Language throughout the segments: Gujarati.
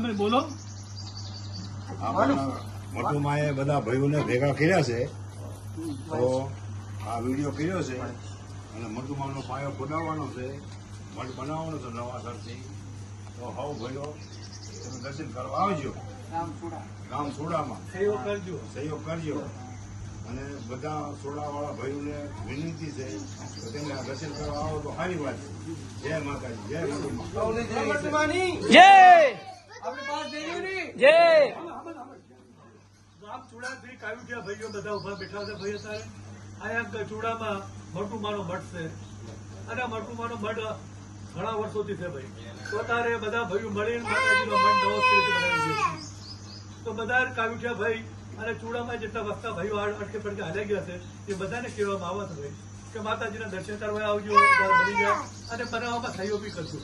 તમે બોલો. મટુમાએ બધા ભાઈઓને ભેગા કર્યા છે, તો આ વિડીયો કર્યો છે અને મટુમાનો પાયો ખોદાવવાનો છે, મઠ બનાવવાનો છે નવા સરથી. તો હવ ભાઈઓ તમે દર્શન કરવા આવજો ગામ સોડામાં, સહયોગ કરજો. અને બધા સોડાવાળા ભાઈઓને વિનંતી છે કે તેમને દર્શન કરવા આવો તો સારી વાત છે. જય માતાજી, જય મટુમા, જય જય. ગામ ચૂડાથી કાવ્યા ભાઈઓ બધા ઉભા બેઠા છે. ભાઈ અત્યારે અહીંયા ચૂડામાં મટુમાનો મઠ છે અને મટુમાનો મઠ ઘણા વર્ષોથી છે ભાઈ. તો તારે બધા ભાઈઓ મળીને માતાજીનો મઠ નવો બનાવી દે. તો બધા કાવ્યા ભાઈ અને ચૂડામાં જેટલા વસ્તા ભાઈઓ અટકે પડકે હાલ્યા ગયા છે એ બધાને કહેવામાં આવે છે ભાઈ કે માતાજીના દર્શન કરવા આવજો, બની જાય અને બનાવવામાં સહયોગ બી કરજો.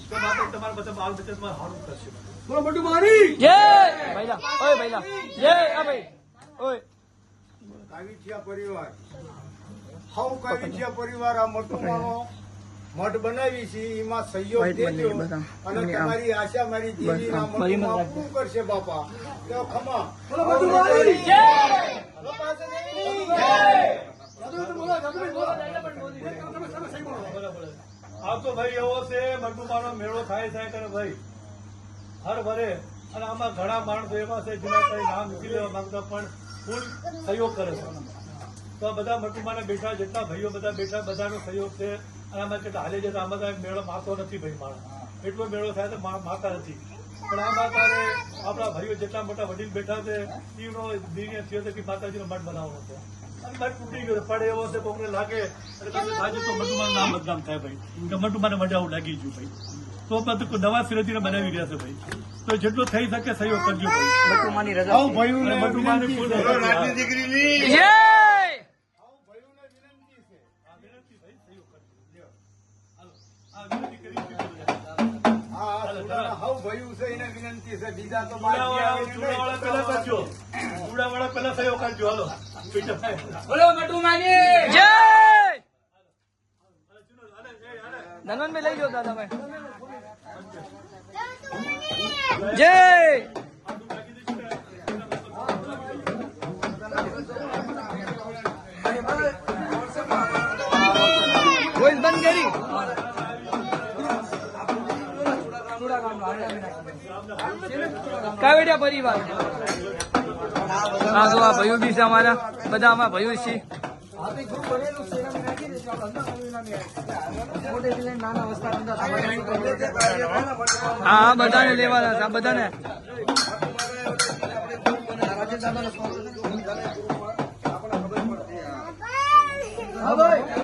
તો માતા તમારા બધા બાલ બચતમાં સારું કરશે. બોલો મટુમાની જય ભાઈલા, ઓય ભાઈલા, જય. આ ભાઈ ઓય કાવીઠિયા પરિવાર, હવ કાવીઠિયા પરિવાર આ મટુમાનો મઠ બનાવી છે, એમાં સહયોગ દેજો અને તમારી આશા મારી દેવી ના મટુમા પૂરું કરશે બાપા. તો ખમા જય. આ તો ભાઈ એવો છે મટુમાનો મેળો થાય છે કરે ભાઈ હર ભરે. અને આમાં ઘણા માણસો એવા છે જેના કઈ નામ મૂકી લેવા માંગતા પણ ફૂલ સહયોગ કરે છે. તો આ બધા મટુમાને બેઠા જેટલા ભાઈઓ બધા બેઠા બધાનો સહયોગ છે. અને આમાં કેટલા હાલે છે આમાં મેળો માતો નથી ભાઈ. માણસ એટલો મેળો થાય તો માતા નથી. પણ આમાં તારે આપણા ભાઈઓ જેટલા મોટા વડીલ બેઠા છે એનો નિર્ણય થયો છે કે માતાજીનો મઠ બનાવવાનો છે. અને મઠ તૂટી ગયો પડે એવો છે કોઈને લાગે અને તમે આજે તો મટુમાનું નામ બદનામ થાય ભાઈ કે મટુમાને મઢે આવું લાગી ગયું ભાઈ. તો બધું નવા સિરેથી બનાવી રહ્યા છે ભાઈ. તો જેટલો થઈ શકે સહયોગ કરજો ભાઈ. મટુમાની રજા. મટુમાને ફૂલ દીકરીની જય. ચૂડાવાળા પેલા સહયોગ કરજો. હાલો બોલો મટુમાની જય. ધનવંતભાઈ લઈ લો દાદાભાઈ. જય. વોઇસ બંધ કરી. કાવેડિયા પરિવાર. હા તો આ ભાઈઓ બી છે અમારા બધા. આમાં ભાઈઓ છે. હા બધાને લેવાના છે. આ બધાને